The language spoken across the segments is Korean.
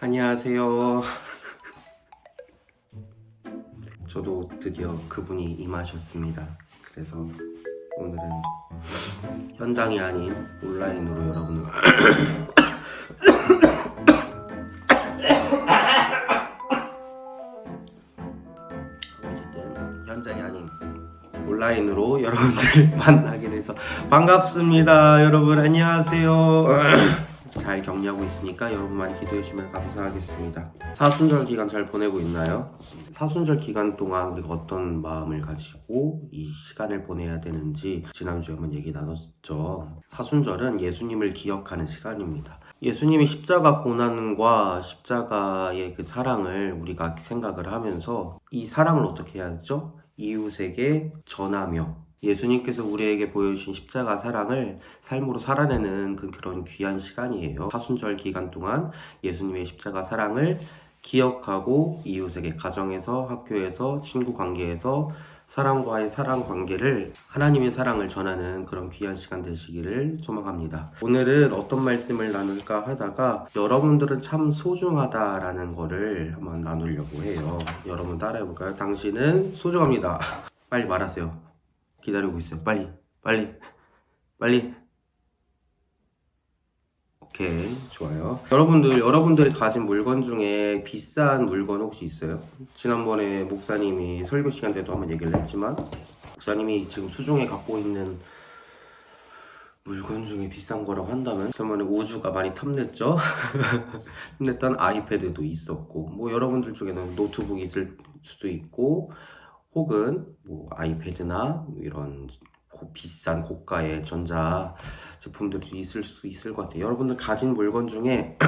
안녕하세요. 저도 드디어 그분이 임하셨습니다. 그래서 오늘은 현장이 아닌 온라인으로 여러분을 어쨌든 현장이 아닌 온라인으로 여러분들을 만나게 돼서 반갑습니다. 여러분 안녕하세요. 잘 격려하고 있으니까 여러분 많이 기도해 주시면 감사하겠습니다. 사순절 기간 잘 보내고 있나요? 사순절 기간 동안 우리가 어떤 마음을 가지고 이 시간을 보내야 되는지 지난주에 한번 얘기 나눴죠. 사순절은 예수님을 기억하는 시간입니다. 예수님이 십자가 고난과 십자가의 그 사랑을 우리가 생각을 하면서 이 사랑을 어떻게 해야 하죠? 이웃에게 전하며 예수님께서 우리에게 보여주신 십자가 사랑을 삶으로 살아내는 그런 귀한 시간이에요. 사순절 기간 동안 예수님의 십자가 사랑을 기억하고 이웃에게 가정에서, 학교에서, 친구 관계에서 사람과의 사랑 관계를 하나님의 사랑을 전하는 그런 귀한 시간 되시기를 소망합니다. 오늘은 어떤 말씀을 나눌까 하다가 여러분들은 참 소중하다라는 거를 한번 나누려고 해요. 여러분 따라해볼까요? 당신은 소중합니다. 빨리 말하세요. 기다리고 있어요. 빨리. 오케이, 좋아요. 여러분들이 가진 물건 중에 비싼 물건 혹시 있어요? 지난번에 목사님이 설교 시간 때도 한번 얘기를 했지만 목사님이 지금 수중에 갖고 있는 물건 중에 비싼 거라고 한다면 지난번에 우주가 많이 탐냈죠? 탐냈던 아이패드도 있었고 뭐 여러분들 중에는 노트북이 있을 수도 있고 혹은 뭐 아이패드나 이런 비싼 고가의 전자 제품들이 있을 수 있을 것 같아요. 여러분들 가진 물건 중에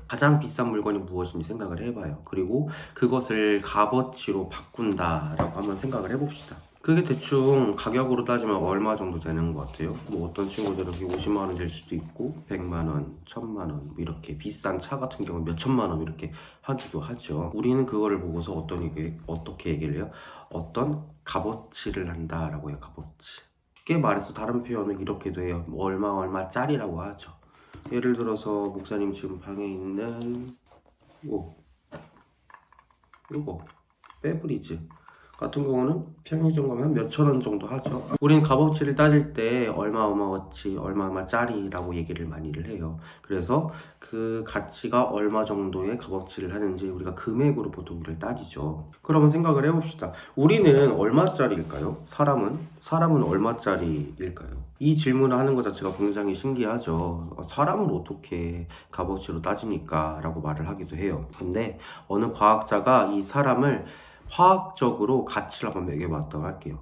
가장 비싼 물건이 무엇인지 생각을 해봐요. 그리고 그것을 값어치로 바꾼다라고 한번 생각을 해봅시다. 그게 대충 가격으로 따지면 얼마 정도 되는 것 같아요? 뭐 어떤 친구들은 50만 원 될 수도 있고 100만 원, 1000만 원 뭐 이렇게 비싼 차 같은 경우는 몇 천만 원 이렇게 하기도 하죠. 우리는 그거를 보고서 어떻게 얘기를 해요? 어떤 값어치를 한다라고 해요. 값어치. 쉽게 말해서 다른 표현은 이렇게도 해요. 뭐 얼마짜리라고 하죠. 예를 들어서 목사님 지금 방에 있는 요거 페브리즈 같은 경우는 편의점 가면 몇천 원 정도 하죠. 우리는 값어치를 따질 때 얼마어치, 얼마짜리라고 얘기를 많이를 해요. 그래서 그 가치가 얼마 정도의 값어치를 하는지 우리가 금액으로 보통 이를 따지죠. 그러면 생각을 해봅시다. 우리는 얼마짜리일까요? 사람은 얼마짜리일까요? 이 질문을 하는 것 자체가 굉장히 신기하죠. 사람을 어떻게 값어치로 따집니까? 라고 말을 하기도 해요. 근데 어느 과학자가 이 사람을 화학적으로 가치를 한번 매겨봤다고 할게요.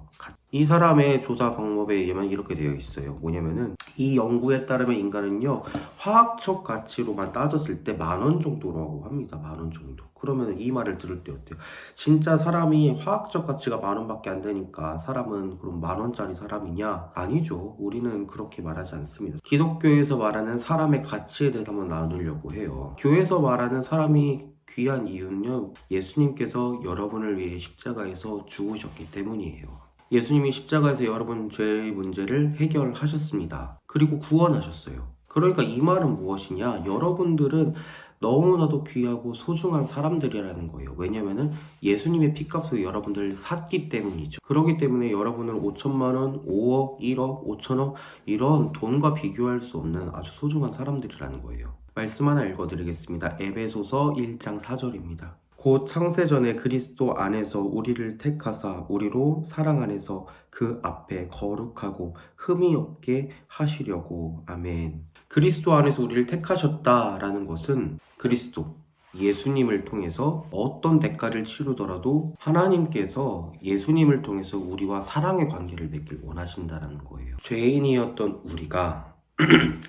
이 사람의 조사 방법에 의하면 이렇게 되어 있어요. 뭐냐면은 이 연구에 따르면 인간은요 화학적 가치로만 따졌을 때 10,000원 정도라고 합니다. 10,000원 정도. 그러면 이 말을 들을 때 어때요? 진짜 사람이 화학적 가치가 10,000원밖에 안 되니까 사람은 그럼 10,000원짜리 사람이냐? 아니죠. 우리는 그렇게 말하지 않습니다. 기독교에서 말하는 사람의 가치에 대해서 한번 나누려고 해요. 교회에서 말하는 사람이 귀한 이유는요, 예수님께서 여러분을 위해 십자가에서 죽으셨기 때문이에요. 예수님이 십자가에서 여러분 죄의 문제를 해결하셨습니다. 그리고 구원하셨어요. 그러니까 이 말은 무엇이냐? 여러분들은 너무나도 귀하고 소중한 사람들이라는 거예요. 왜냐면은 예수님의 피값으로 여러분들을 샀기 때문이죠. 그렇기 때문에 여러분은 5천만 원, 5억, 1억, 5천억 이런 돈과 비교할 수 없는 아주 소중한 사람들이라는 거예요. 말씀 하나 읽어드리겠습니다. 에베소서 1장 4절입니다. 곧 창세전에 그리스도 안에서 우리를 택하사 우리로 사랑 안에서 그 앞에 거룩하고 흠이 없게 하시려고. 아멘. 그리스도 안에서 우리를 택하셨다라는 것은 그리스도 예수님을 통해서 어떤 대가를 치르더라도 하나님께서 예수님을 통해서 우리와 사랑의 관계를 맺길 원하신다는 거예요. 죄인이었던 우리가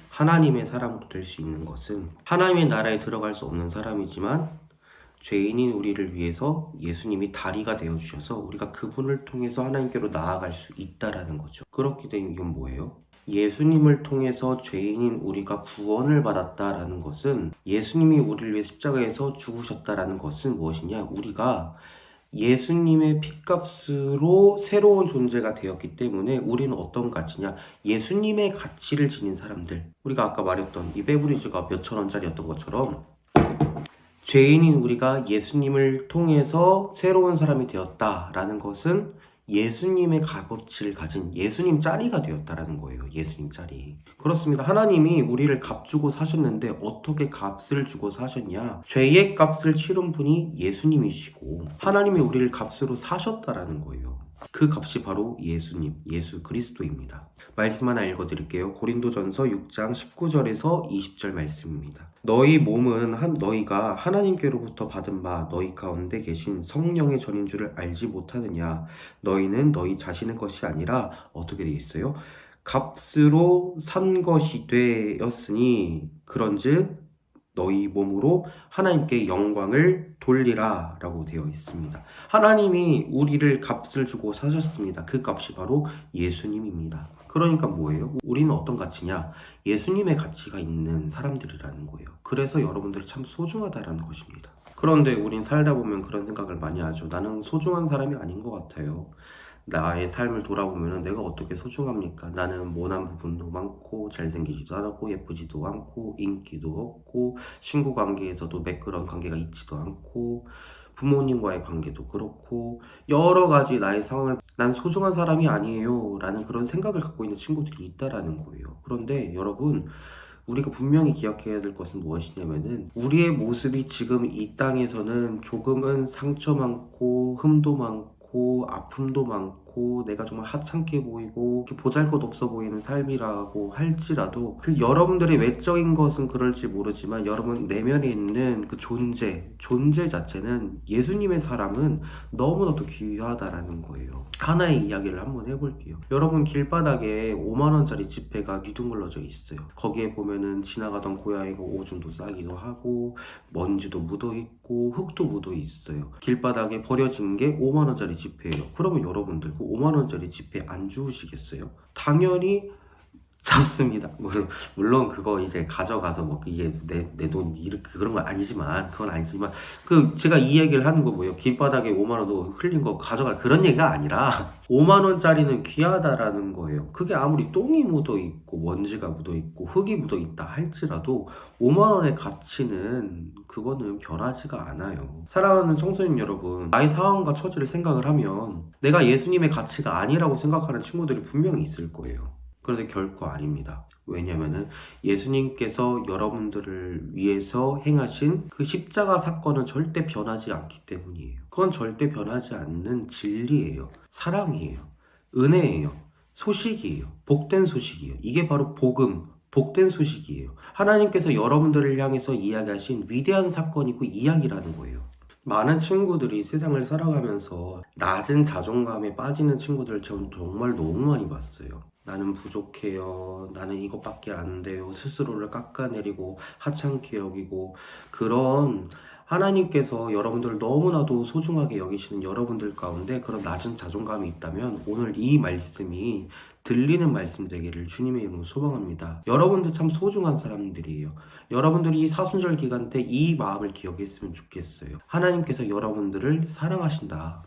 하나님의 사람으로 될 수 있는 것은 하나님의 나라에 들어갈 수 없는 사람이지만 죄인인 우리를 위해서 예수님이 다리가 되어주셔서 우리가 그분을 통해서 하나님께로 나아갈 수 있다라는 거죠. 그렇기 때문에 이건 뭐예요? 예수님을 통해서 죄인인 우리가 구원을 받았다라는 것은 예수님이 우리를 위해 십자가에서 죽으셨다라는 것은 무엇이냐? 우리가 예수님의 핏값으로 새로운 존재가 되었기 때문에 우리는 어떤 가치냐? 예수님의 가치를 지닌 사람들. 우리가 아까 말했던 이 베브리즈가 몇천 원짜리였던 것처럼 죄인인 우리가 예수님을 통해서 새로운 사람이 되었다라는 것은 예수님의 값어치를 가진 예수님 짜리가 되었다라는 거예요. 예수님 짜리. 그렇습니다. 하나님이 우리를 값 주고 사셨는데 어떻게 값을 주고 사셨냐? 죄의 값을 치른 분이 예수님이시고 하나님이 우리를 값으로 사셨다라는 거예요. 그 값이 바로 예수님, 예수 그리스도입니다. 말씀 하나 읽어드릴게요. 고린도전서 6장 19절에서 20절 말씀입니다. 너희 몸은 너희가 하나님께로부터 받은 바 너희 가운데 계신 성령의 전인 줄을 알지 못하느냐. 너희는 너희 자신의 것이 아니라 어떻게 되어 있어요? 값으로 산 것이 되었으니 그런즉 너희 몸으로 하나님께 영광을 돌리라 라고 되어 있습니다. 하나님이 우리를 값을 주고 사셨습니다. 그 값이 바로 예수님입니다. 그러니까 뭐예요? 우리는 어떤 가치냐? 예수님의 가치가 있는 사람들이라는 거예요. 그래서 여러분들이 참 소중하다라는 것입니다. 그런데 우린 살다 보면 그런 생각을 많이 하죠. 나는 소중한 사람이 아닌 것 같아요. 나의 삶을 돌아보면 내가 어떻게 소중합니까? 나는 모난 부분도 많고 잘생기지도 않고 예쁘지도 않고 인기도 없고 친구 관계에서도 매끄러운 관계가 있지도 않고 부모님과의 관계도 그렇고 여러 가지 나의 상황을 난 소중한 사람이 아니에요 라는 그런 생각을 갖고 있는 친구들이 있다라는 거예요. 그런데 여러분 우리가 분명히 기억해야 될 것은 무엇이냐면은 우리의 모습이 지금 이 땅에서는 조금은 상처 많고 흠도 많고 아픔도 많고 내가 정말 하찮게 보이고 보잘것없어 보이는 삶이라고 할지라도 그 여러분들의 외적인 것은 그럴지 모르지만 여러분 내면에 있는 그 존재 자체는 예수님의 사람은 너무나도 귀하다라는 거예요. 하나의 이야기를 한번 해볼게요. 여러분 길바닥에 5만원짜리 지폐가 뒤둥글러져 있어요. 거기에 보면은 지나가던 고양이가 오줌도 싸기도 하고 먼지도 묻어있고 흙도 묻어있어요. 길바닥에 버려진 게 5만원짜리 지폐예요. 그러면 여러분들 그 5만원짜리 지폐 안 주우시겠어요? 당연히 잡습니다. 물론 그거 이제 가져가서 뭐 이게 내 돈 이렇게 그런 건 아니지만 그건 아니지만 그 제가 이 얘기를 하는 거 뭐예요? 길바닥에 5만 원도 흘린 거 가져갈 그런 얘기가 아니라 5만 원짜리는 귀하다라는 거예요. 그게 아무리 똥이 묻어 있고 먼지가 묻어 있고 흙이 묻어 있다 할지라도 5만 원의 가치는 그거는 변하지가 않아요. 사랑하는 청소년 여러분, 나의 상황과 처지를 생각을 하면 내가 예수님의 가치가 아니라고 생각하는 친구들이 분명히 있을 거예요. 그런데 결코 아닙니다. 왜냐면은 예수님께서 여러분들을 위해서 행하신 그 십자가 사건은 절대 변하지 않기 때문이에요. 그건 절대 변하지 않는 진리예요. 사랑이에요. 은혜예요. 소식이에요. 복된 소식이에요. 이게 바로 복음, 복된 소식이에요. 하나님께서 여러분들을 향해서 이야기하신 위대한 사건이고 이야기라는 거예요. 많은 친구들이 세상을 살아가면서 낮은 자존감에 빠지는 친구들을 저는 정말 너무 많이 봤어요. 나는 부족해요. 나는 이것밖에 안 돼요. 스스로를 깎아내리고 하찮게 여기고 그런 하나님께서 여러분들을 너무나도 소중하게 여기시는 여러분들 가운데 그런 낮은 자존감이 있다면 오늘 이 말씀이 들리는 말씀 되기를 주님의 이름으로 소망합니다. 여러분들 참 소중한 사람들이에요. 여러분들이 이 사순절 기간 때 이 마음을 기억했으면 좋겠어요. 하나님께서 여러분들을 사랑하신다.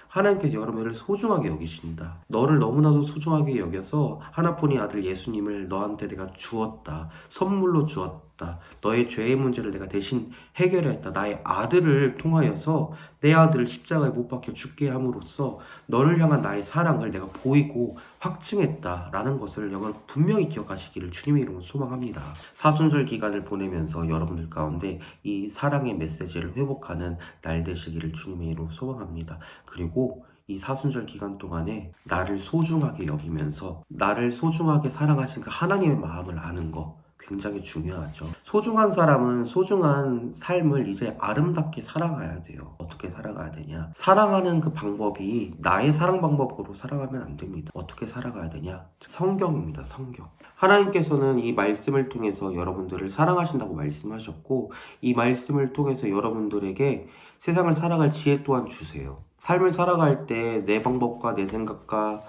하나님께서 여러분을 소중하게 여기신다. 너를 너무나도 소중하게 여겨서 하나뿐인 아들 예수님을 너한테 내가 주었다. 선물로 주었다. 너의 죄의 문제를 내가 대신 해결했다. 나의 아들을 통하여서 내 아들을 십자가에 못 박혀 죽게 함으로써 너를 향한 나의 사랑을 내가 보이고 확증했다라는 것을 여러분 분명히 기억하시기를 주님의 이름으로 소망합니다. 사순절 기간을 보내면서 여러분들 가운데 이 사랑의 메시지를 회복하는 날 되시기를 주님의 이름으로 소망합니다. 그리고 이 사순절 기간 동안에 나를 소중하게 여기면서 나를 소중하게 사랑하신 그 하나님의 마음을 아는 거 굉장히 중요하죠. 소중한 사람은 소중한 삶을 이제 아름답게 살아가야 돼요. 어떻게 살아가야 되냐? 사랑하는 그 방법이 나의 사랑 방법으로 살아가면 안 됩니다. 어떻게 살아가야 되냐? 성경입니다. 성경. 하나님께서는 이 말씀을 통해서 여러분들을 사랑하신다고 말씀하셨고 이 말씀을 통해서 여러분들에게 세상을 살아갈 지혜 또한 주세요. 삶을 살아갈 때 내 방법과 내 생각과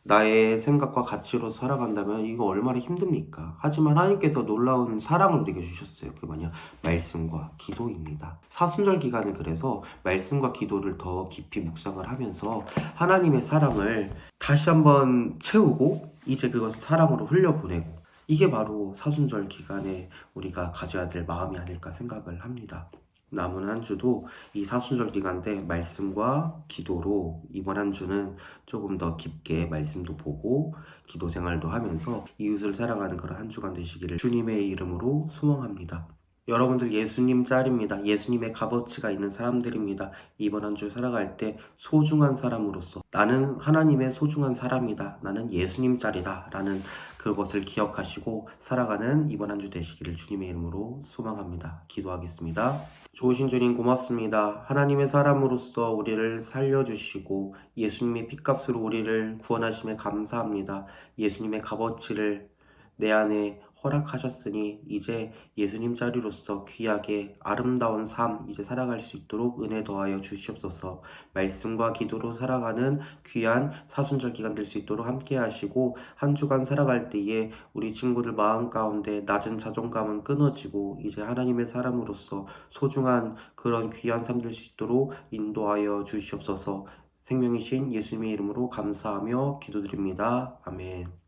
나의 생각과 가치로 살아간다면 이거 얼마나 힘듭니까? 하지만 하나님께서 놀라운 사랑을 우리에게 주셨어요. 그게 뭐냐? 말씀과 기도입니다. 사순절 기간은 그래서 말씀과 기도를 더 깊이 묵상을 하면서 하나님의 사랑을 다시 한번 채우고 이제 그것을 사랑으로 흘려보내고 이게 바로 사순절 기간에 우리가 가져야 될 마음이 아닐까 생각을 합니다. 남은 한 주도 이 사순절 기간 때 말씀과 기도로 이번 한 주는 조금 더 깊게 말씀도 보고 기도 생활도 하면서 이웃을 사랑하는 그런 한 주간 되시기를 주님의 이름으로 소망합니다. 여러분들 예수님 짤입니다. 예수님의 값어치가 있는 사람들입니다. 이번 한 주 살아갈 때 소중한 사람으로서 나는 하나님의 소중한 사람이다. 나는 예수님 짤이다. 라는 그것을 기억하시고 살아가는 이번 한 주 되시기를 주님의 이름으로 소망합니다. 기도하겠습니다. 좋으신 주님 고맙습니다. 하나님의 사람으로서 우리를 살려주시고 예수님의 핏값으로 우리를 구원하심에 감사합니다. 예수님의 값어치를 내 안에 허락하셨으니 이제 예수님 자리로서 귀하게 아름다운 삶 이제 살아갈 수 있도록 은혜 더하여 주시옵소서. 말씀과 기도로 살아가는 귀한 사순절 기간 될 수 있도록 함께 하시고 한 주간 살아갈 때에 우리 친구들 마음 가운데 낮은 자존감은 끊어지고 이제 하나님의 사람으로서 소중한 그런 귀한 삶 될 수 있도록 인도하여 주시옵소서. 생명이신 예수님의 이름으로 감사하며 기도드립니다. 아멘.